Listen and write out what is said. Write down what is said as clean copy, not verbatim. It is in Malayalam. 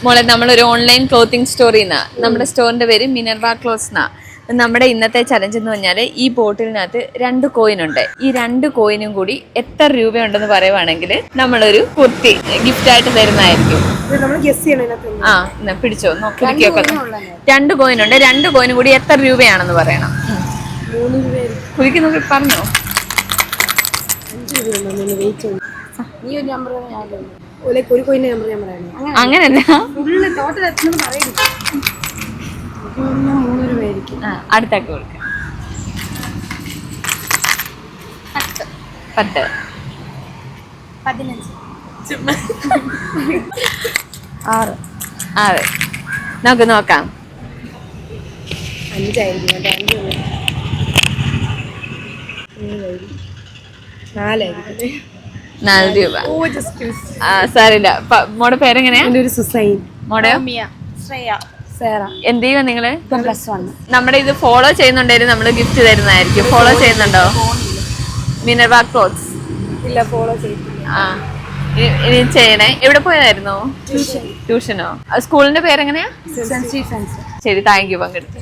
മോളെ നമ്മളൊരു ഓൺലൈൻ ക്ലോത്തിങ് സ്റ്റോറിൽ നിന്നാ. നമ്മുടെ സ്റ്റോറിന്റെ പേര് മിനർവ ക്ലോത്ത്സ് എന്നാ. നമ്മുടെ ഇന്നത്തെ ചലഞ്ച് എന്ന് പറഞ്ഞാൽ ഈ ബോട്ടിലിനകത്ത് 2 കോയിൻ ഉണ്ട്. ഈ 2 കോയിനും കൂടി എത്ര രൂപയുണ്ടെന്ന് പറയുവാണെങ്കിൽ നമ്മളൊരു കുർത്തി ഗിഫ്റ്റ് ആയിട്ട് തരുന്നതായിരിക്കും. ആ പിടിച്ചോ നോക്കിയൊക്കെ. 2 കോയിൻ ഉണ്ട്. 2 കോയിനും കൂടി എത്ര രൂപയാണെന്ന് പറയണം. കുറിക്ക് നോക്കി പറഞ്ഞോ. അങ്ങനല്ല, അടുത്താക്കി കൊടുക്ക. 10 6 നമുക്ക് നോക്കാം. 4 രൂപ. സാരില്ല. മോടെ പേരെങ്ങനെയാ? മോടെയോ? എന്ത് ചെയ്യുക നിങ്ങള്? നമ്മുടെ ഇത് ഫോളോ ചെയ്യുന്നുണ്ടെങ്കിൽ നമ്മള് ഗിഫ്റ്റ് തരുന്നതായിരിക്കും. ഫോളോ ചെയ്യുന്നുണ്ടോ മിനർവ ക്ലോത്ത്സ്? ഇല്ല, ഫോളോ ചെയ്തില്ല. ഇനി ചെയ്യണേ. എവിടെ പോയതായിരുന്നു? ട്യൂഷനോ? സ്കൂളിന്റെ പേരെങ്ങനെയാ? ശരി, താങ്ക് യു പങ്കെടുത്തു.